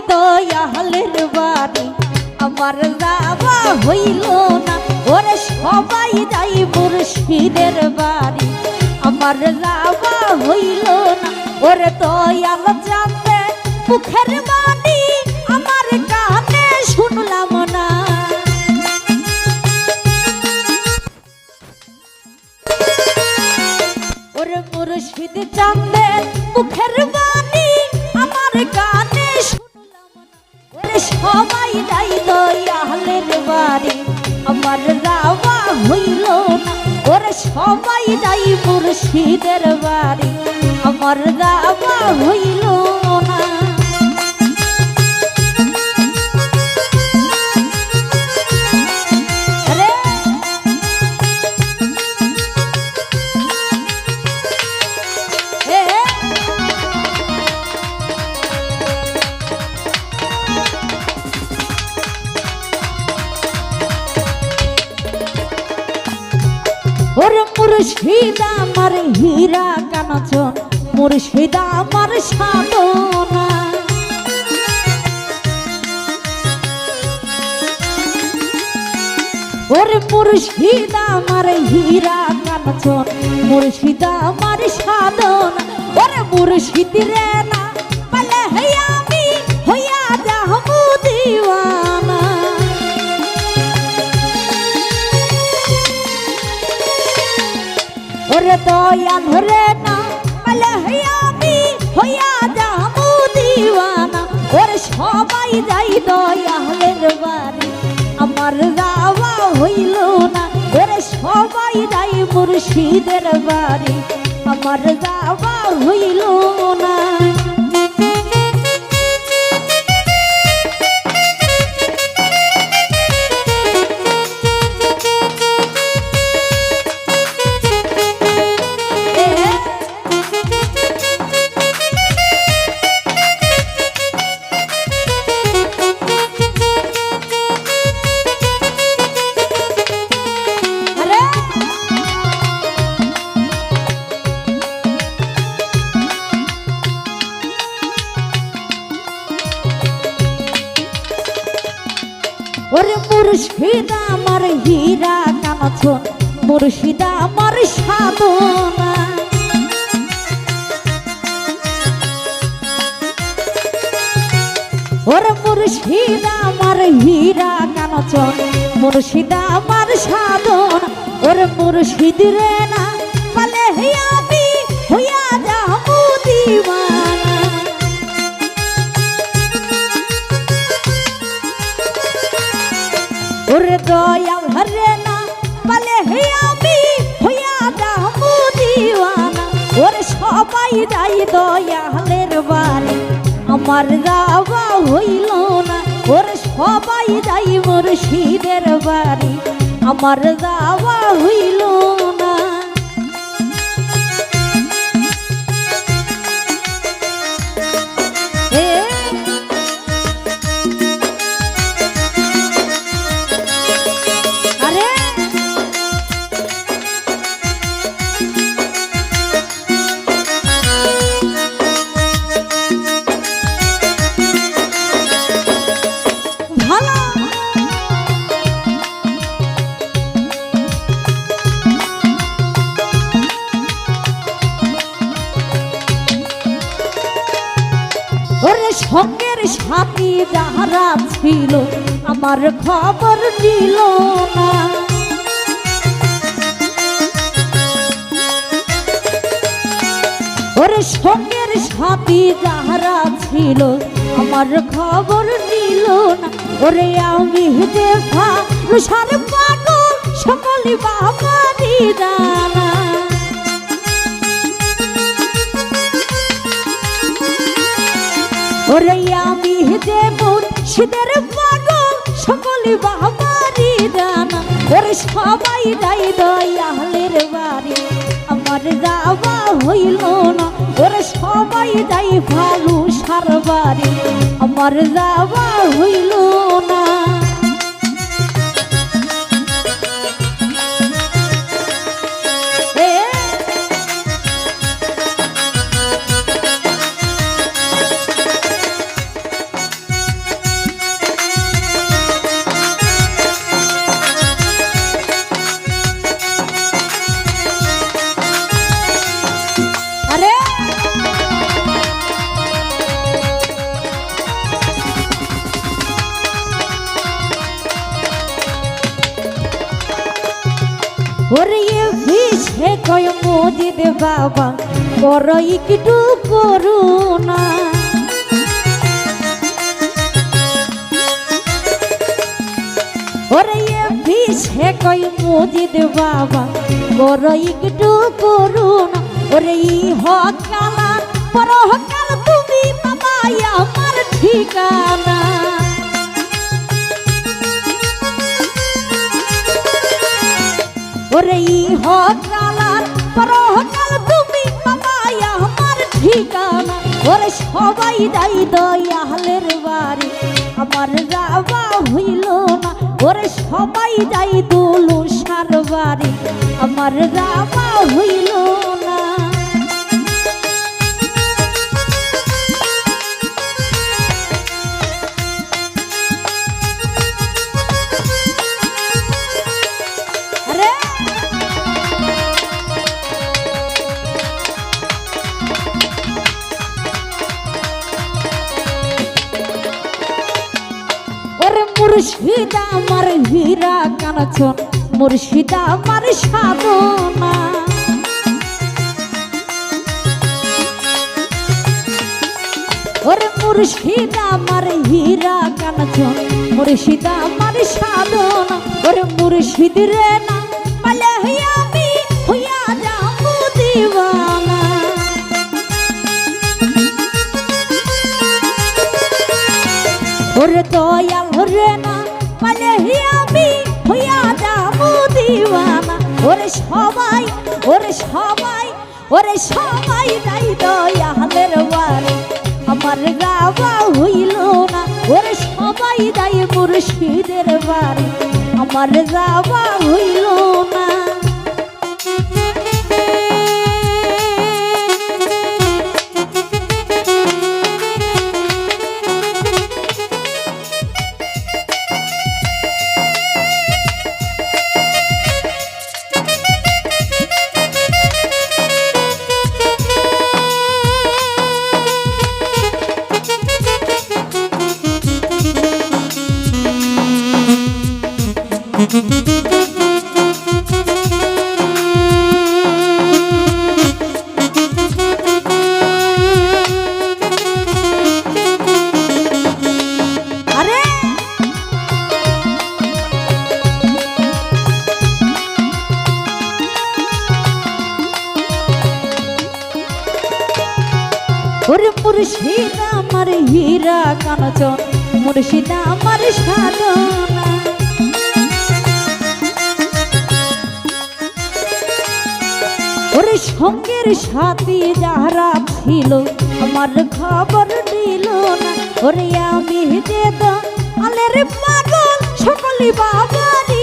দয়ালের বাড়ি আমার যাওয়া হইল না ওরে সবাই যাই মুর্শিদের বাড়ি আমার যাওয়া হইল না ওরে দয়াল জানতে মুখের বাণী আমার কানে শুনলাম না ওরে মুর্শিদ জানতে মুখের বাণী আমার কানে শুনলাম না ওরে সবাই যাই দয়ালের বাড়ি আমার যাওয়া হইল না ওরে সবাই যাই মুর্শিদের বাড়ি আমার যাওয়া হইল না ওরে মুর্শিদ আমার হীরা কাঞ্চন মুর্শিদ আমার সাধনা ওরে মুর্শিদ আমার হীরা কাঞ্চন মুর্শিদ আমার সাধনা ওরে মুর্শিদ রে না পালে আমি হইয়া যাবো দিওয়ানা ওরে দয়াল রে না পালে আমি হইয়া যাবো দিওয়ানা ওরে সবাই যাই দয়ালের বাড়ি আমার যাওয়া হইল না ওরে সবাই যাই মুর্শিদের বাড়ি আমার যাওয়া হইল না ওরে মুর্শিদ আমার হীরা কাঞ্চন মুর্শিদ আমার সাধনা ওরে মুর্শিদ আমার হীরা কাঞ্চন মুর্শিদ আমার সাধনা ওরে মুর্শিদ রে না পালে আমি হইয়া যাবো দিওয়ানা ওরে দয়াল রে না পালে আমি হইয়া যাবো দিওয়ানা ওরে সবাই যাই দয়ালের বাড়ি আমার যাওয়া হইল না ওরে সবাই যাই মুর্শিদের বাড়ি আমার যাওয়া হইল না ওরে সঙ্গের সাথী যাহারা ছিল আমার খবর দিল না ওরে সঙ্গের সাথী যাহারা ছিল আমার খবর দিল না ওরে আমি দেখা রুষার পাগল সকলে বাবারি জানা ওরে আমি দেব সিদের পাগল সকলে বাবারি জানা ওরে সবাই যাই দয়ালের বাড়ি আমার যাওয়া হইল না ওরে সবাই যাই ভালো সার বাড়ি আমার যাওয়া হইল না সে কয় মজিদ বাবা বড় একটু করুণা ওরে এমপি সে কয় মজিদ বাবা বড় একটু করুণা ওরে হকালা পরহকাল তুমি বাবা আমার ঠিকানা ওরে হকালার পরহকাল তুমি বাবা আমার ঠিকানা ওরে সবাই দাই দয়ালের বাড়ি আমার যাওয়া হইল না ওরে সবাই যাই দুলুসার বাড়ি আমার যাওয়া হইল না মুর্শিদ আমার হীরা কাঞ্চন মুর্শিদ আমার সাধনা ওরে মুর্শিদ আমার হীরা কাঞ্চন মুর্শিদ আমার সাধনা ওরে মুর্শিদ রে না পালে আমি হইয়া যাবো দিওয়ানা ওরে দয়াল রে না পালে আমি হইয়া যাবো দিওয়ানা ওরে সবাই ওরে সবাই ওরে সবাই দাই দয়ালের বাড়ি আমার যাওয়া হইল না ওরে সবাই দাই মুর্শিদের বাড়ি আমার যাওয়া হইল না ওরে মুর্শিদ আমার হীরা কাঞ্চন মুর্শিদ আমার সাধনা ওরে সঙ্গের সাথী যারা ছিল আমার খবর দিল না ওরে আমি যে আলের পাগল সকলি বাবারি